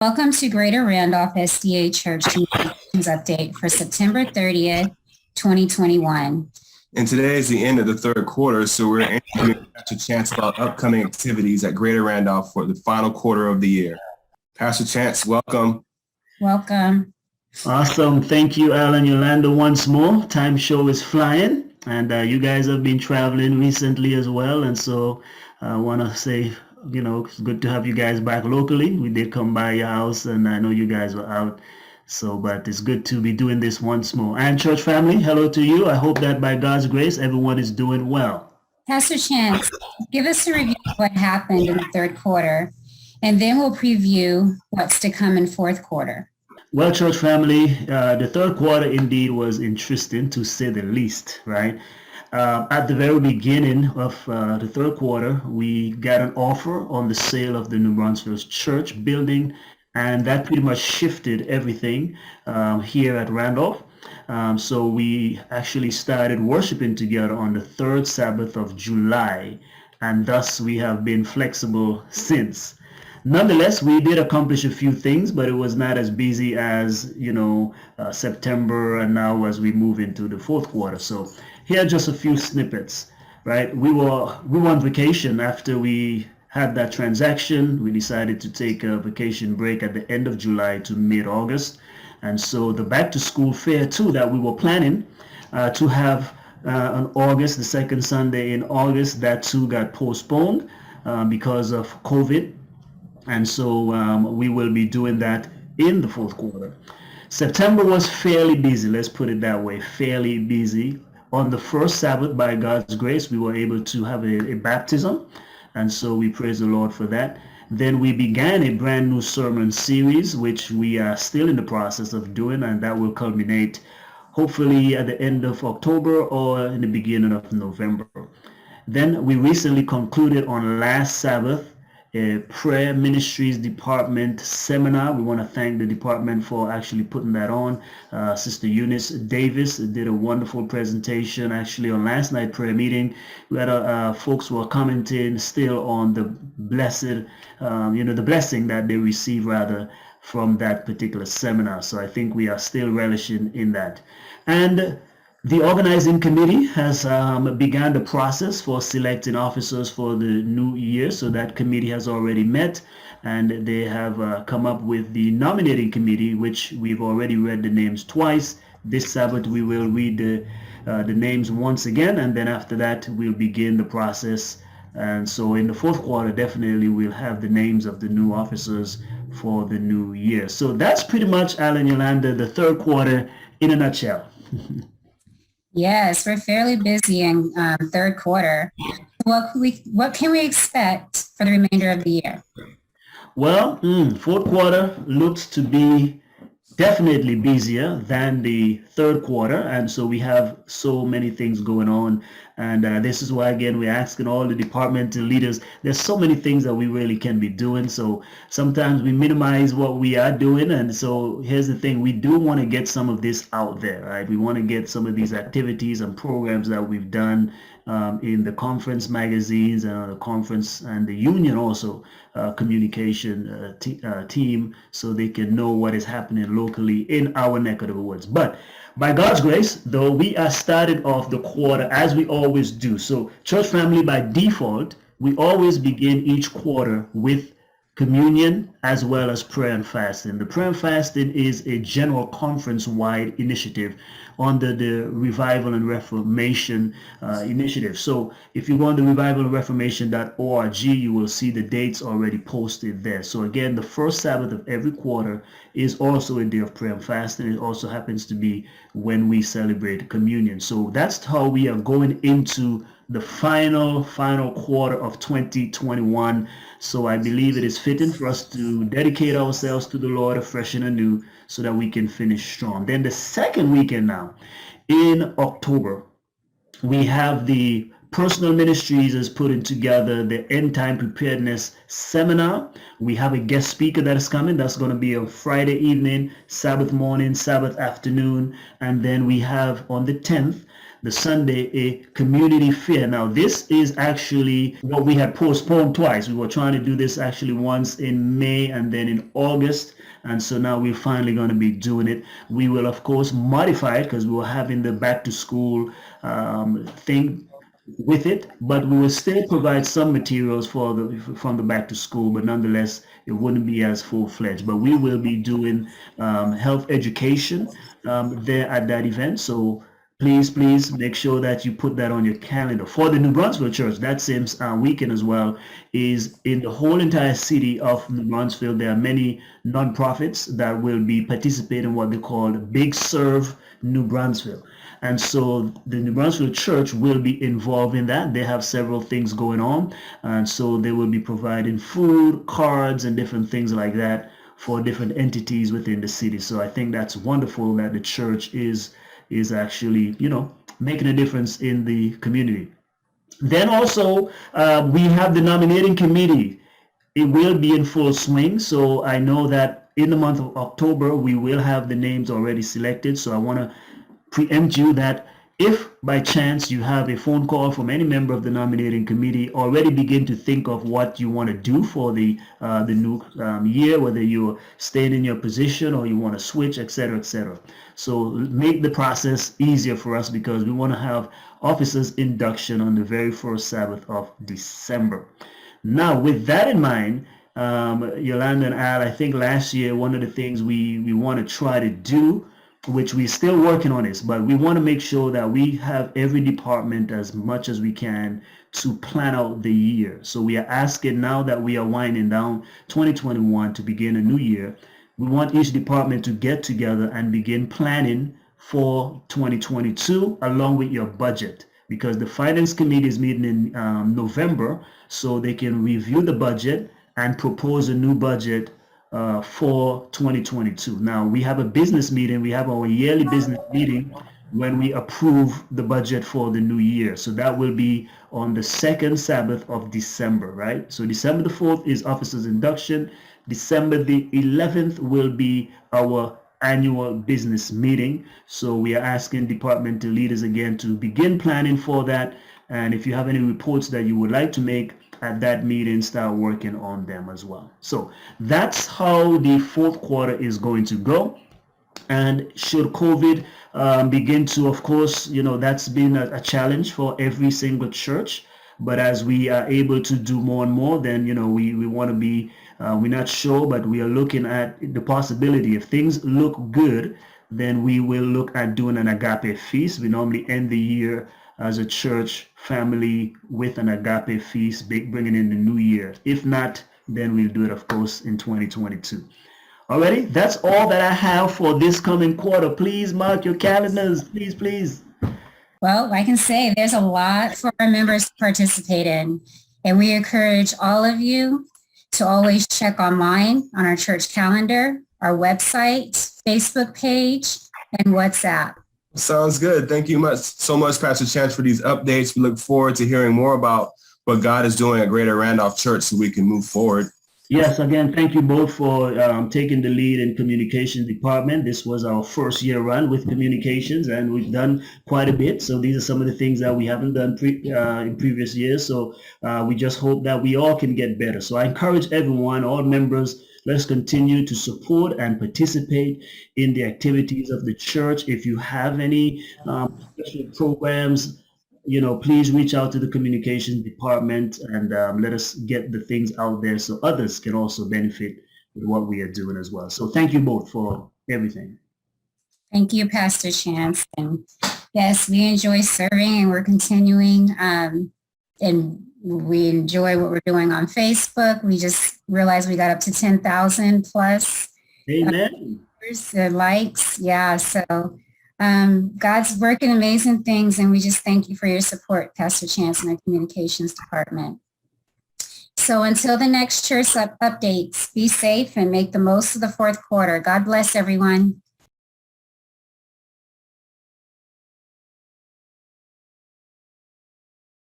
Welcome to Greater Randolph SDA Church Communications Update for September 30th, 2021. And today is the end of the third quarter, so we're interviewing Pastor Chance about upcoming activities at Greater Randolph for the final quarter of the year. Pastor Chance, welcome. Welcome. Awesome. Thank you, Alan Yolanda, once more. Time show is flying, and you guys have been traveling recently as well. And so I want to say, it's good to have you guys back locally. We did come by your house, and I know you guys were out. But it's good to be doing this once more. And church family, hello to you. I hope that by God's grace, everyone is doing well. Pastor Chance, give us a review of what happened in the third quarter, and then we'll preview what's to come in fourth quarter. Well, church family, the third quarter indeed was interesting, to say the least, right? At the very beginning of the third quarter, we got an offer on the sale of the New Brunswick Church building, and that pretty much shifted everything here at Randolph. So we actually started worshiping together on the third Sabbath of July, and thus we have been flexible since. Nonetheless, we did accomplish a few things, but it was not as busy as, September and now as we move into the fourth quarter. So here are just a few snippets, right? We were on vacation after we had that transaction. We decided to take a vacation break at the end of July to mid-August. And so the back to school fair too that we were planning to have on August, the second Sunday in August, that too got postponed because of COVID. And so we will be doing that in the fourth quarter. September was fairly busy, let's put it that way, fairly busy. On the first Sabbath, by God's grace, we were able to have a baptism. And so we praise the Lord for that. Then we began a brand new sermon series, which we are still in the process of doing, and that will culminate hopefully at the end of October or in the beginning of November. Then we recently concluded on last Sabbath a prayer ministries department seminar. We want to thank the department for actually putting that on. Sister Eunice Davis did a wonderful presentation actually on last night prayer meeting. We had folks who were commenting still on the blessed, the blessing that they receive rather from that particular seminar. So I think we are still relishing in that. And the organizing committee has begun the process for selecting officers for the new year. So that committee has already met, and they have come up with the nominating committee, which we've already read the names twice. This Sabbath we will read the names once again, and then after that we'll begin the process. And so in the fourth quarter, definitely we'll have the names of the new officers for the new year. So that's pretty much, Alan Yolanda, the third quarter in a nutshell. Yes, we're fairly busy in third quarter. What can we expect for the remainder of the year? Well, fourth quarter looks to be definitely busier than the third quarter, and so we have so many things going on. And this is why, again, we're asking all the departmental leaders. There's so many things that we really can be doing. So sometimes we minimize what we are doing. And so here's the thing. We do want to get some of this out there, right? We want to get some of these activities and programs that we've done in the conference magazines and the conference and the union also communication team, so they can know what is happening locally in our neck of the woods. But by God's grace, though, we are started off the quarter as we always do. So church family, by default, we always begin each quarter with communion as well as prayer and fasting. The prayer and fasting is a general conference-wide initiative under the Revival and Reformation initiative. So if you go on the revivalandreformation.org, you will see the dates already posted there. So again, the first Sabbath of every quarter is also a day of prayer and fasting. It also happens to be when we celebrate communion. So that's how we are going into the final quarter of 2021. So I believe it is fitting for us to dedicate ourselves to the Lord afresh and anew so that we can finish strong. Then the second weekend now in October, we have the Personal Ministries is putting together the End Time Preparedness Seminar. We have a guest speaker that is coming. That's going to be on Friday evening, Sabbath morning, Sabbath afternoon. And then we have on the 10th, the Sunday a community fair. Now, this is actually what we had postponed twice. We were trying to do this actually once in May and then in August. And so now we're finally going to be doing it. We will, of course, modify it because we were having the back to school thing with it, but we will still provide some materials from the back to school, but nonetheless it wouldn't be as full-fledged. But we will be doing health education there at that event, so please make sure that you put that on your calendar. For the New Brunswick Church, that same weekend as well is in the whole entire city of New Brunswick. There are many nonprofits that will be participating in what they call Big Serve New Brunswick. And so the New Brunswick Church will be involved in that. They have several things going on. And so they will be providing food, cards, and different things like that for different entities within the city. So I think that's wonderful that the church is actually, making a difference in the community. Then also, we have the nominating committee. It will be in full swing. So I know that in the month of October, we will have the names already selected. So I want to preempt you that if by chance you have a phone call from any member of the nominating committee, already begin to think of what you want to do for the new year, whether you're staying in your position or you want to switch, etc., etc. So make the process easier for us because we want to have officers induction on the very first Sabbath of December. Now, with that in mind, Yolanda and Al, I think last year one of the things we want to try to do, which we're still working on this, but we want to make sure that we have every department as much as we can to plan out the year. So we are asking now that we are winding down 2021 to begin a new year, we want each department to get together and begin planning for 2022 along with your budget, because the finance committee is meeting in November, so they can review the budget and propose a new budget for 2022. Now we have a business meeting. We have our yearly business meeting when we approve the budget for the new year. So that will be on the second Sabbath of December, right? So December the 4th is officers induction. December the 11th will be our annual business meeting. So we are asking departmental leaders again to begin planning for that. And if you have any reports that you would like to make at that meeting, start working on them as well. So that's how the fourth quarter is going to go. And should COVID begin to, of course, that's been a challenge for every single church. But as we are able to do more and more, then, we want to be, we're not sure, but we are looking at the possibility. If things look good, then we will look at doing an agape feast. We normally end the year as a church family with an agape feast, bringing in the new year. If not, then we'll do it, of course, in 2022. Alrighty, that's all that I have for this coming quarter. Please mark your calendars, please. Well, I can say there's a lot for our members to participate in, and we encourage all of you to always check online on our church calendar, our website, Facebook page, and WhatsApp. Sounds good. Thank you so much, Pastor Chance, for these updates. We look forward to hearing more about what God is doing at Greater Randolph Church so we can move forward. Yes, again, thank you both for taking the lead in communications department. This was our first year run with communications, and we've done quite a bit. So these are some of the things that we haven't done in previous years. So we just hope that we all can get better. So I encourage everyone, all members, let's continue to support and participate in the activities of the church. If you have any special programs, please reach out to the communications department and let us get the things out there so others can also benefit with what we are doing as well. So thank you both for everything. Thank you, Pastor Chance. And yes, we enjoy serving and we're continuing and we enjoy what we're doing on Facebook. We just realized we got up to 10,000 plus. Amen. Likes. Yeah. So God's working amazing things, and we just thank you for your support, Pastor Chance, and our communications department. So until the next church updates, be safe and make the most of the fourth quarter. God bless everyone.